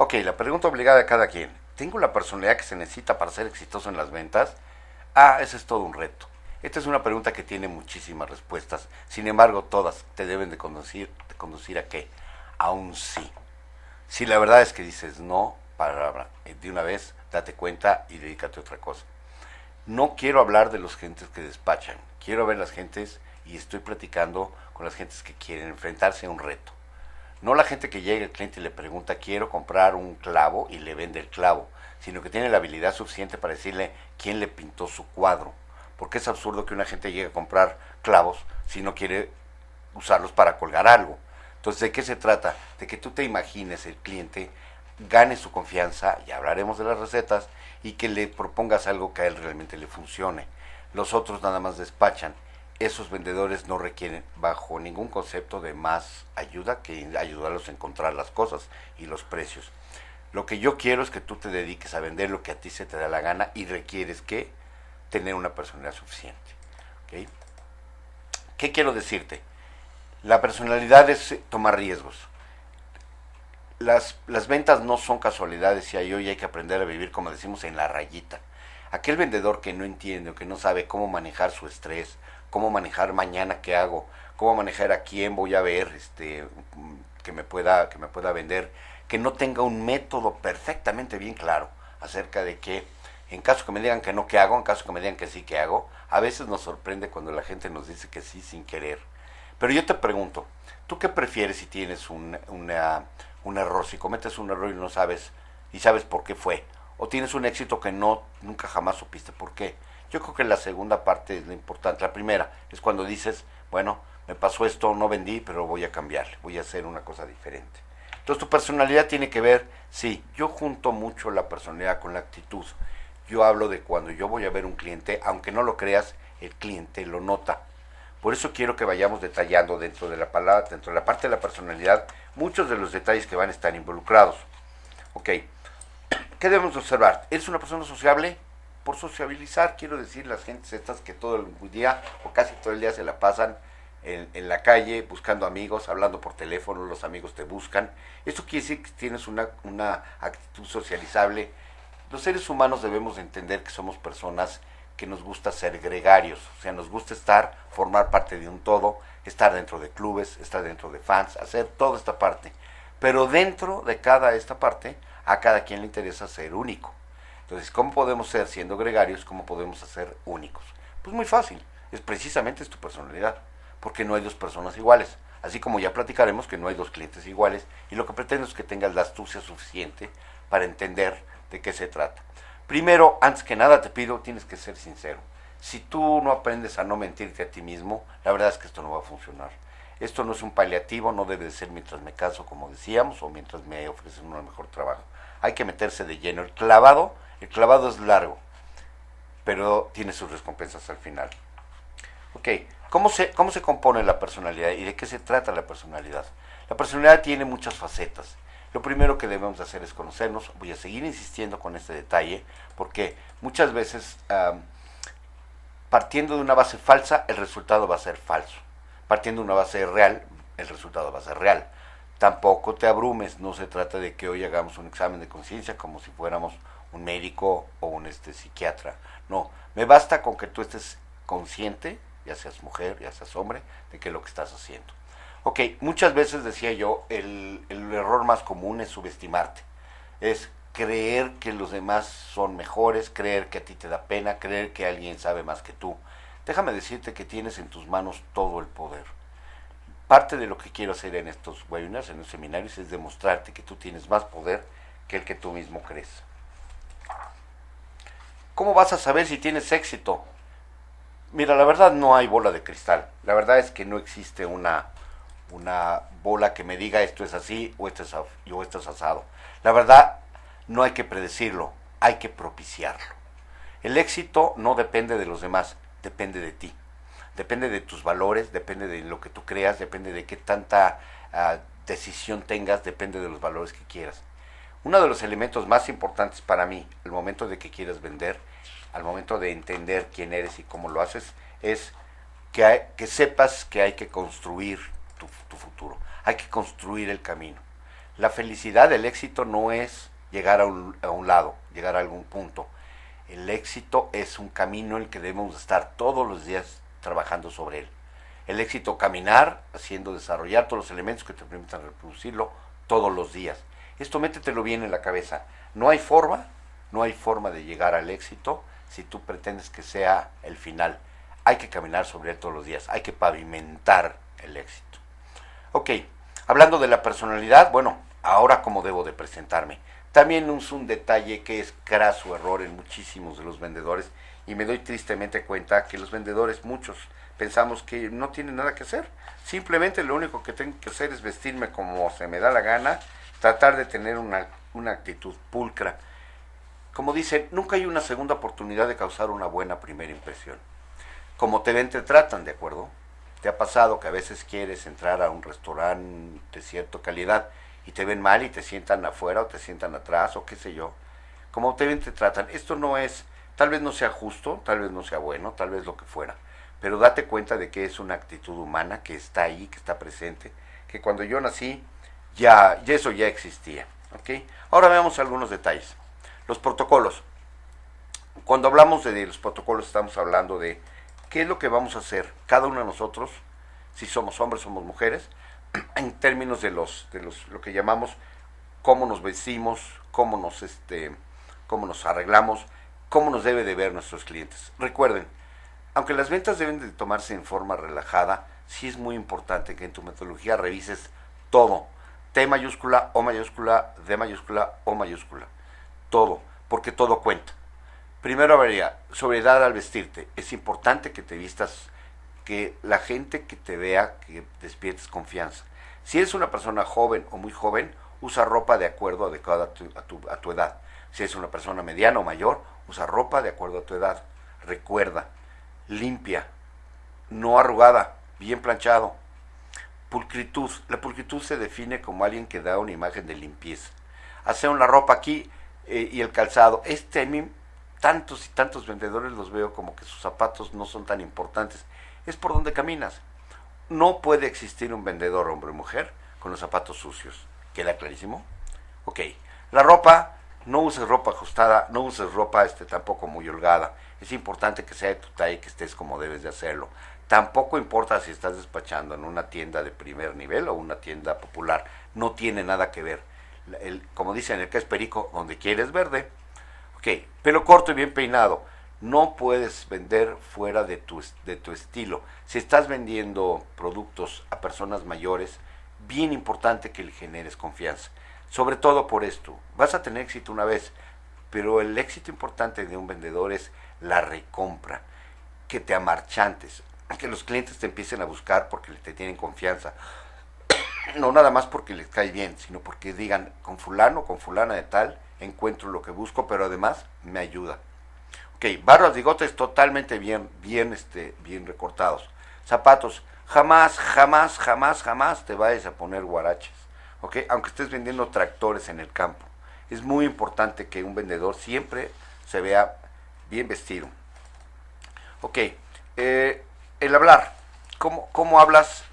Ok, la pregunta obligada de cada quien. ¿Tengo la personalidad que se necesita para ser exitoso en las ventas? Ah, ese es todo un reto. Esta es una pregunta que tiene muchísimas respuestas. Sin embargo, todas te deben de conducir a qué? A un sí. Si la verdad es que dices no, de una vez date cuenta y dedícate a otra cosa. No quiero hablar de los gentes que despachan. Quiero ver las gentes y estoy platicando con las gentes que quieren enfrentarse a un reto. No la gente que llega al cliente y le pregunta, quiero comprar un clavo y le vende el clavo, sino que tiene la habilidad suficiente para decirle quién le pintó su cuadro. Porque es absurdo que una gente llegue a comprar clavos si no quiere usarlos para colgar algo. Entonces, ¿de qué se trata? De que tú te imagines el cliente, gane su confianza, ya hablaremos de las recetas, y que le propongas algo que a él realmente le funcione. Los otros nada más despachan. Esos vendedores no requieren bajo ningún concepto de más ayuda que ayudarlos a encontrar las cosas y los precios. Lo que yo quiero es que tú te dediques a vender lo que a ti se te da la gana y requieres que tener una personalidad suficiente. ¿Okay? ¿Qué quiero decirte? La personalidad es tomar riesgos. Las ventas no son casualidades y ahí hoy hay que aprender a vivir, como decimos, en la rayita. Aquel vendedor que no entiende o que no sabe cómo manejar su estrés, cómo manejar mañana qué hago, cómo manejar a quién voy a ver, que me pueda vender, que no tenga un método perfectamente bien claro acerca de que en caso que me digan que no, ¿qué hago? En caso que me digan que sí, ¿qué hago? A veces nos sorprende cuando la gente nos dice que sí sin querer. Pero yo te pregunto, ¿tú qué prefieres si tienes un error, si cometes un error y no sabes, y sabes por qué fue? ¿O tienes un éxito que no, nunca jamás supiste por qué? Yo creo que la segunda parte es la importante. La primera es cuando dices, bueno, me pasó esto, no vendí, pero voy a cambiar, voy a hacer una cosa diferente. Entonces tu personalidad tiene que ver, sí, yo junto mucho la personalidad con la actitud. Yo hablo de cuando yo voy a ver un cliente, aunque no lo creas, el cliente lo nota. Por eso quiero que vayamos detallando dentro de la palabra, dentro de la parte de la personalidad, muchos de los detalles que van a estar involucrados. Ok, ¿qué debemos observar? ¿Eres una persona sociable? Por sociabilizar, quiero decir, las gentes estas que todo el día o casi todo el día se la pasan en la calle buscando amigos, hablando por teléfono, los amigos te buscan. Esto quiere decir que tienes una actitud socializable. Los seres humanos debemos entender que somos personas que nos gusta ser gregarios, o sea, nos gusta formar parte de un todo, estar dentro de clubes, estar dentro de fans, hacer toda esta parte. Pero dentro de cada esta parte, a cada quien le interesa ser único. Entonces, ¿cómo podemos ser siendo gregarios? ¿Cómo podemos ser únicos? Pues muy fácil, es tu personalidad, porque no hay dos personas iguales. Así como ya platicaremos que no hay dos clientes iguales, y lo que pretendo es que tengas la astucia suficiente para entender de qué se trata. Primero, antes que nada te pido, tienes que ser sincero. Si tú no aprendes a no mentirte a ti mismo, la verdad es que esto no va a funcionar. Esto no es un paliativo, no debe de ser mientras me caso, como decíamos, o mientras me ofrecen un mejor trabajo. Hay que meterse de lleno. El clavado es largo, pero tiene sus recompensas al final. Ok, ¿cómo se compone la personalidad y de qué se trata la personalidad? La personalidad tiene muchas facetas. Lo primero que debemos hacer es conocernos. Voy a seguir insistiendo con este detalle porque muchas veces, partiendo de una base falsa, el resultado va a ser falso. Partiendo de una base real, el resultado va a ser real. Tampoco te abrumes, no se trata de que hoy hagamos un examen de conciencia como si fuéramos un médico o un psiquiatra. No, me basta con que tú estés consciente, ya seas mujer, ya seas hombre, de que lo que estás haciendo. Ok, muchas veces decía yo, el error más común es subestimarte. Es creer que los demás son mejores, creer que a ti te da pena, creer que alguien sabe más que tú. Déjame decirte que tienes en tus manos todo el poder. Parte de lo que quiero hacer en estos webinars, en los seminarios, es demostrarte que tú tienes más poder que el que tú mismo crees. ¿Cómo vas a saber si tienes éxito? Mira, la verdad no hay bola de cristal. La verdad es que no existe una bola que me diga esto es así o esto es asado. La verdad, no hay que predecirlo, hay que propiciarlo. El éxito no depende de los demás, depende de ti. Depende de tus valores, depende de lo que tú creas, depende de qué tanta decisión tengas, depende de los valores que quieras. Uno de los elementos más importantes para mí, al momento de que quieras vender, al momento de entender quién eres y cómo lo haces, es que sepas que hay que construir tu futuro, hay que construir el camino. La felicidad, el éxito no es llegar a un lado, llegar a algún punto. El éxito es un camino en el que debemos estar todos los días trabajando sobre él. El éxito, caminar, haciendo desarrollar todos los elementos que te permitan reproducirlo todos los días. Esto métetelo bien en la cabeza. No hay forma, no hay forma de llegar al éxito si tú pretendes que sea el final. Hay que caminar sobre él todos los días, hay que pavimentar el éxito. Ok, hablando de la personalidad, bueno, ahora cómo debo de presentarme. También es un detalle que es craso error en muchísimos de los vendedores, y me doy tristemente cuenta que los vendedores, muchos, pensamos que no tienen nada que hacer. Simplemente lo único que tengo que hacer es vestirme como se me da la gana, tratar de tener una actitud pulcra. Como dicen, nunca hay una segunda oportunidad de causar una buena primera impresión. Como te ven, te tratan, ¿de acuerdo? ¿Te ha pasado que a veces quieres entrar a un restaurante de cierta calidad y te ven mal y te sientan afuera o te sientan atrás o qué sé yo? Como te ven, te tratan. Esto no es, tal vez no sea justo, tal vez no sea bueno, tal vez lo que fuera, pero date cuenta de que es una actitud humana que está ahí, que está presente, que cuando yo nací ya eso ya existía. ¿Ok? Ahora veamos algunos detalles. Los protocolos. Cuando hablamos de los protocolos estamos hablando de qué es lo que vamos a hacer cada uno de nosotros, si somos hombres, somos mujeres, en términos de lo que llamamos cómo nos vestimos, cómo nos arreglamos, cómo nos debe de ver nuestros clientes. Recuerden, aunque las ventas deben de tomarse en forma relajada, sí es muy importante que en tu metodología revises todo, T mayúscula, O mayúscula, D mayúscula, O mayúscula, todo, porque todo cuenta. Primero habría sobriedad al vestirte. Es importante que te vistas, que la gente que te vea, que despiertes confianza. Si eres una persona joven o muy joven, usa ropa de acuerdo adecuada a tu edad. Si eres una persona mediana o mayor, usa ropa de acuerdo a tu edad. Recuerda, limpia, no arrugada, bien planchado. Pulcritud. La pulcritud se define como alguien que da una imagen de limpieza. Hacer la ropa aquí y el calzado. A mí, tantos y tantos vendedores los veo como que sus zapatos no son tan importantes. Es por donde caminas. No puede existir un vendedor, hombre o mujer, con los zapatos sucios. ¿Queda clarísimo? Ok. La ropa, no uses ropa ajustada, no uses ropa tampoco muy holgada. Es importante que sea de tu talla y que estés como debes de hacerlo. Tampoco importa si estás despachando en una tienda de primer nivel o una tienda popular. No tiene nada que ver. Como dicen, el que es perico, donde quieres verde. Ok, pelo corto y bien peinado. No puedes vender fuera de tu estilo. Si estás vendiendo productos a personas mayores, bien importante que le generes confianza. Sobre todo por esto. Vas a tener éxito una vez, pero el éxito importante de un vendedor es la recompra. Que te amarchantes. Que los clientes te empiecen a buscar porque te tienen confianza. No nada más porque les cae bien, sino porque digan, con fulano, con fulana de tal, encuentro lo que busco, pero además me ayuda. Ok, barros, bigotes totalmente bien recortados. Zapatos, jamás, jamás, jamás, jamás te vayas a poner guaraches. Ok, aunque estés vendiendo tractores en el campo. Es muy importante que un vendedor siempre se vea bien vestido. Ok, el hablar, cómo hablas,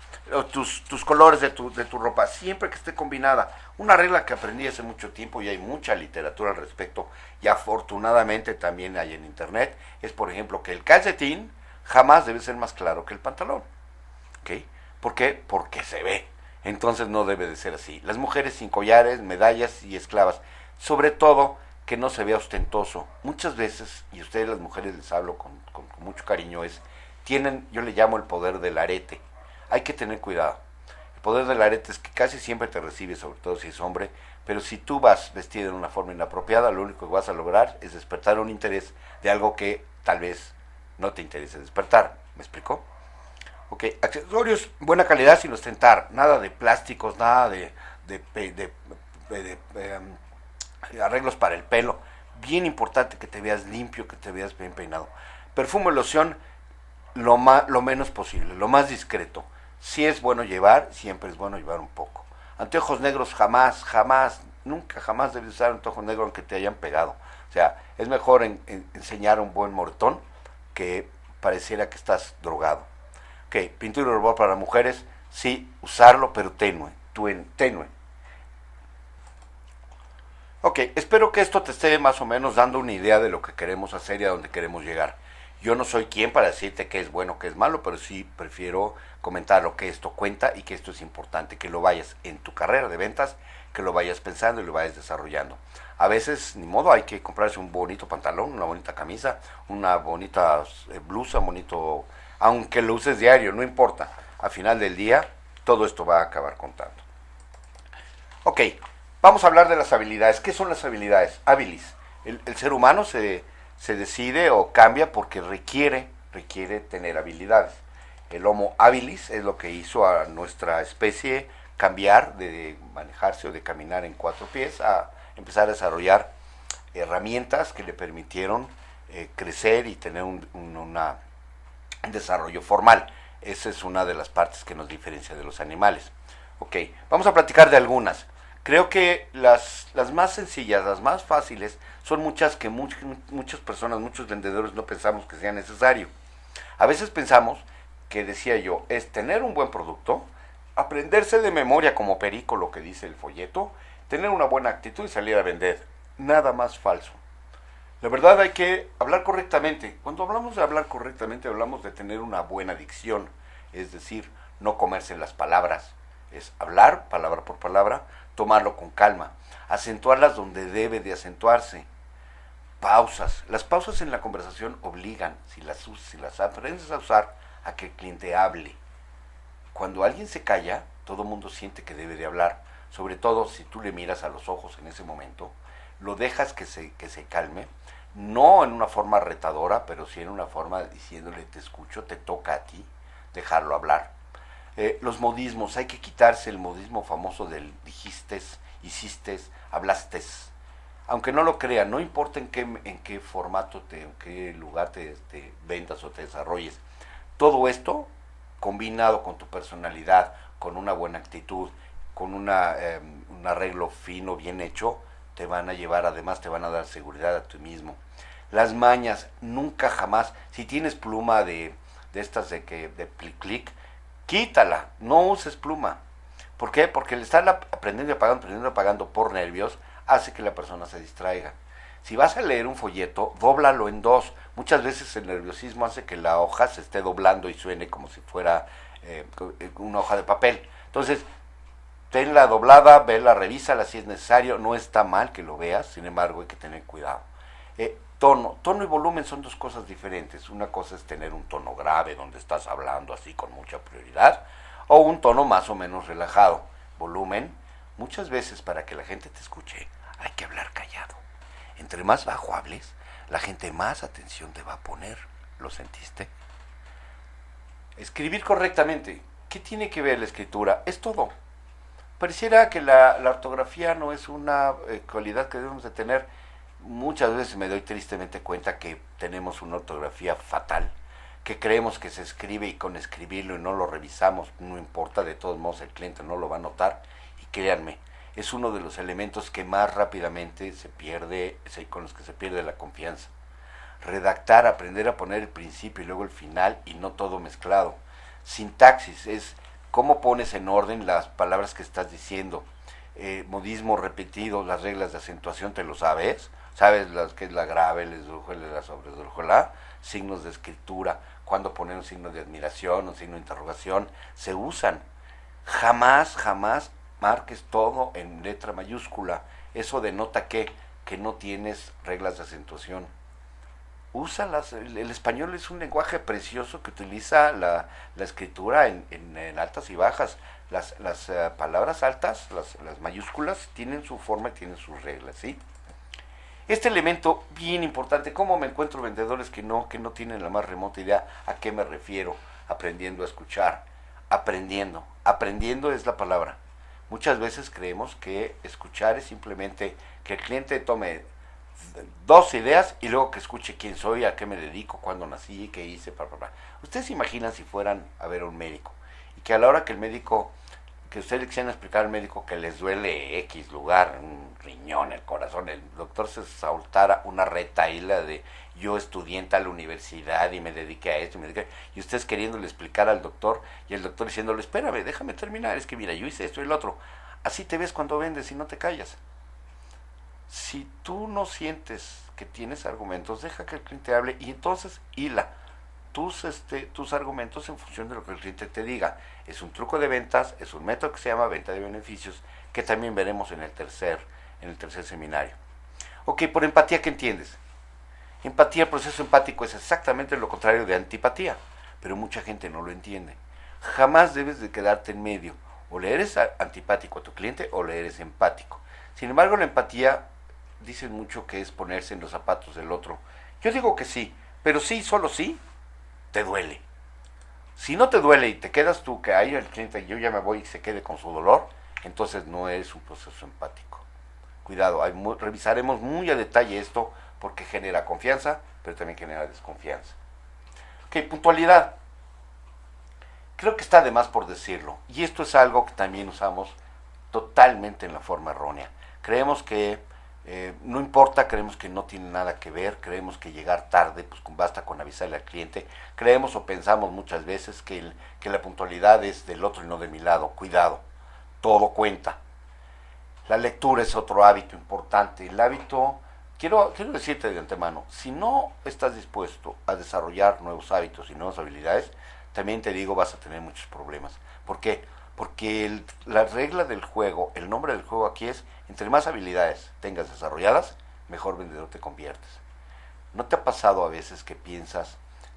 tus colores de tu ropa, siempre que esté combinada. Una regla que aprendí hace mucho tiempo y hay mucha literatura al respecto, y afortunadamente también hay en internet, es por ejemplo que el calcetín jamás debe ser más claro que el pantalón. ¿Ok? ¿Por qué? Porque se ve. Entonces no debe de ser así. Las mujeres sin collares, medallas y esclavas. Sobre todo que no se vea ostentoso. Muchas veces, y a ustedes las mujeres les hablo con mucho cariño, yo le llamo el poder del arete. Hay que tener cuidado. El poder del arete es que casi siempre te recibe, sobre todo si es hombre, pero si tú vas vestido de una forma inapropiada, lo único que vas a lograr es despertar un interés de algo que tal vez no te interese despertar. ¿Me explicó? Ok, accesorios, buena calidad sin ostentar, nada de plásticos, nada de arreglos para el pelo. Bien importante que te veas limpio, que te veas bien peinado. Perfume, loción, lo menos posible, lo más discreto. Si es bueno llevar, siempre es bueno llevar un poco. Anteojos negros jamás, jamás, nunca jamás debes usar anteojos negros aunque te hayan pegado. O sea, es mejor enseñar un buen moretón que pareciera que estás drogado. Ok, pintura y rubor para mujeres, sí, usarlo, pero tenue. Ok, espero que esto te esté más o menos dando una idea de lo que queremos hacer y a dónde queremos llegar. Yo no soy quien para decirte qué es bueno, qué es malo, pero sí prefiero comentar lo que esto cuenta y que esto es importante, que lo vayas en tu carrera de ventas, que lo vayas pensando y lo vayas desarrollando. A veces, ni modo, hay que comprarse un bonito pantalón, una bonita camisa, una bonita blusa, un bonito, aunque lo uses diario, no importa. Al final del día, todo esto va a acabar contando. Ok, vamos a hablar de las habilidades. ¿Qué son las habilidades? Habilis. El ser humano se decide o cambia porque requiere tener habilidades. El Homo habilis es lo que hizo a nuestra especie cambiar de manejarse o de caminar en cuatro pies a empezar a desarrollar herramientas que le permitieron crecer y tener un desarrollo formal. Esa es una de las partes que nos diferencia de los animales. Ok, vamos a platicar de algunas. Creo que las más sencillas, las más fáciles, son muchas que muchas personas, muchos vendedores no pensamos que sea necesario. A veces pensamos que, decía yo, es tener un buen producto, aprenderse de memoria como perico lo que dice el folleto, tener una buena actitud y salir a vender. Nada más falso. La verdad hay que hablar correctamente. Cuando hablamos de hablar correctamente hablamos de tener una buena dicción, es decir, no comerse las palabras. Es hablar palabra por palabra, tomarlo con calma, acentuarlas donde debe de acentuarse. Pausas. Las pausas en la conversación obligan, si las aprendes a usar, a que el cliente hable. Cuando alguien se calla, todo el mundo siente que debe de hablar, sobre todo si tú le miras a los ojos en ese momento, lo dejas que se calme, no en una forma retadora, pero sí en una forma diciéndole te escucho, te toca a ti, dejarlo hablar. Los modismos, hay que quitarse el modismo famoso del dijiste, hiciste, hablaste. Aunque no lo crean, no importa en qué formato, en qué lugar te vendas o te desarrolles, todo esto combinado con tu personalidad, con una buena actitud, con un arreglo fino, bien hecho, te van a llevar, además te van a dar seguridad a ti mismo. Las mañas, nunca jamás, si tienes pluma de estas de clic, quítala, no uses pluma. ¿Por qué? Porque el estar aprendiendo y apagando por nervios hace que la persona se distraiga. Si vas a leer un folleto, dóblalo en dos. Muchas veces el nerviosismo hace que la hoja se esté doblando y suene como si fuera una hoja de papel. Entonces, tenla doblada, vela, revísala si es necesario. No está mal que lo veas, sin embargo hay que tener cuidado. Tono y volumen son dos cosas diferentes. Una cosa es tener un tono grave donde estás hablando así con mucha prioridad, o un tono más o menos relajado. Volumen, muchas veces para que la gente te escuche hay que hablar callado. Entre más bajo hables, la gente más atención te va a poner. ¿Lo sentiste? Escribir correctamente. ¿Qué tiene que ver la escritura? Es todo. Pareciera que la ortografía no es una cualidad que debemos de tener. Muchas veces me doy tristemente cuenta que tenemos una ortografía fatal, que creemos que se escribe y con escribirlo y no lo revisamos, no importa, de todos modos el cliente no lo va a notar. Y créanme, es uno de los elementos que más rápidamente se pierde, con los que se pierde la confianza. Redactar, aprender a poner el principio y luego el final y no todo mezclado. Sintaxis es cómo pones en orden las palabras que estás diciendo. Modismo repetido, las reglas de acentuación, ¿te lo sabes? ¿Sabes las que es la grave, el esdrújula, la sobresdrújula? Signos de escritura, cuando poner un signo de admiración, un signo de interrogación, se usan. Jamás marques todo en letra mayúscula. Eso denota que no tienes reglas de acentuación. Úsalas. El español es un lenguaje precioso que utiliza la escritura en altas y bajas. Las palabras altas, las mayúsculas, tienen su forma y tienen sus reglas, ¿sí? Este elemento bien importante, ¿cómo me encuentro vendedores que no tienen la más remota idea a qué me refiero? Aprendiendo a escuchar, aprendiendo es la palabra. Muchas veces creemos que escuchar es simplemente que el cliente tome dos ideas y luego que escuche quién soy, a qué me dedico, cuándo nací, qué hice, Ustedes se imaginan si fueran a ver a un médico y que a la hora que ustedes le quisieran explicar al médico que les duele X lugar, un riñón, el corazón, el doctor se saltara una retaíla de yo estudié en tal universidad y me dediqué a esto, y ustedes queriéndole explicar al doctor y el doctor diciéndole, espérame, déjame terminar, es que mira, yo hice esto y el otro. Así te ves cuando vendes y no te callas. Si tú no sientes que tienes argumentos, deja que el cliente hable y entonces hila tus argumentos en función de lo que el cliente te diga. Es un truco de ventas, es un método que se llama venta de beneficios, que también veremos en el tercer seminario. Ok, por empatía, ¿qué entiendes? Empatía, el proceso empático es exactamente lo contrario de antipatía, pero mucha gente no lo entiende. Jamás debes de quedarte en medio. O le eres antipático a tu cliente o le eres empático. Sin embargo, la empatía dicen mucho que es ponerse en los zapatos del otro. Yo digo que sí, pero sí, solo sí, te duele. Si no te duele y te quedas tú, que ahí el cliente, yo ya me voy y se quede con su dolor, entonces no eres un proceso empático. Cuidado, revisaremos muy a detalle esto porque genera confianza, pero también genera desconfianza. Ok, puntualidad. Creo que está de más por decirlo. Y esto es algo que también usamos totalmente en la forma errónea. Creemos que no importa, creemos que no tiene nada que ver, creemos que llegar tarde, pues basta con avisarle al cliente. Creemos o pensamos muchas veces que la puntualidad es del otro y no de mi lado. Cuidado, todo cuenta. La lectura es otro hábito importante. El hábito, quiero decirte de antemano, si no estás dispuesto a desarrollar nuevos hábitos y nuevas habilidades, también te digo vas a tener muchos problemas. ¿Por qué? Porque la regla del juego, el nombre del juego aquí es, entre más habilidades tengas desarrolladas, mejor vendedor te conviertes. ¿No te ha pasado a veces que piensas,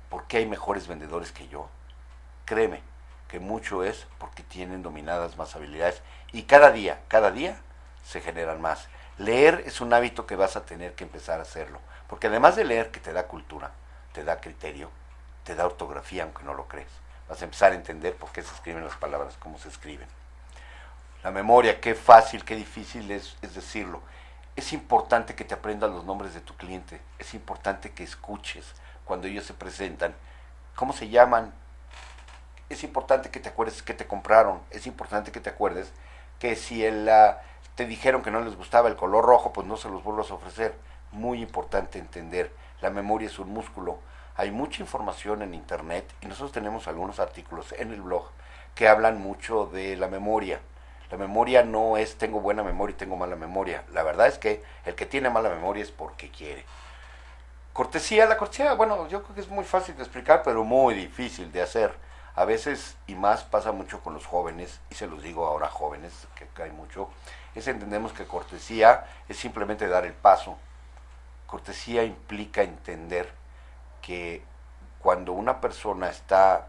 ¿por qué hay mejores vendedores que yo? Créeme, que mucho es porque tienen dominadas más habilidades y cada día se generan más. Leer es un hábito que vas a tener que empezar a hacerlo, porque además de leer que te da cultura, te da criterio, te da ortografía aunque no lo crees. Vas a empezar a entender por qué se escriben las palabras, cómo se escriben. La memoria, qué fácil, qué difícil es decirlo. Es importante que te aprendas los nombres de tu cliente, es importante que escuches cuando ellos se presentan, cómo se llaman, es importante que te acuerdes que te compraron, es importante que te acuerdes que si te dijeron que no les gustaba el color rojo, pues no se los vuelvas a ofrecer. Muy importante entender, la memoria es un músculo. Hay mucha información en internet y nosotros tenemos algunos artículos en el blog que hablan mucho de la memoria. La memoria no es tengo buena memoria y tengo mala memoria. La verdad es que el que tiene mala memoria es porque quiere. Cortesía, la cortesía, bueno, yo creo que es muy fácil de explicar, pero muy difícil de hacer. A veces, y más pasa mucho con los jóvenes, y se los digo ahora jóvenes, que hay mucho, entendemos que cortesía es simplemente dar el paso. Cortesía implica entender que cuando una persona está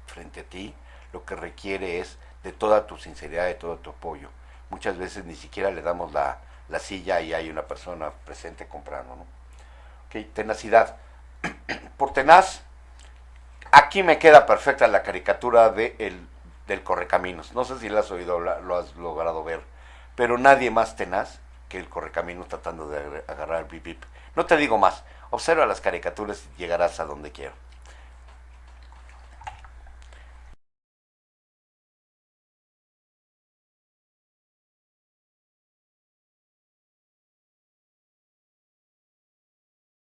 frente a ti, lo que requiere es de toda tu sinceridad, de todo tu apoyo. Muchas veces ni siquiera le damos la silla y hay una persona presente comprando, ¿no? Ok, tenacidad. Por tenaz, aquí me queda perfecta la caricatura del correcaminos. No sé si la has oído, lo has logrado ver, pero nadie más tenaz que el correcaminos tratando de agarrar el bip bip. No te digo más, observa las caricaturas y llegarás a donde quiero.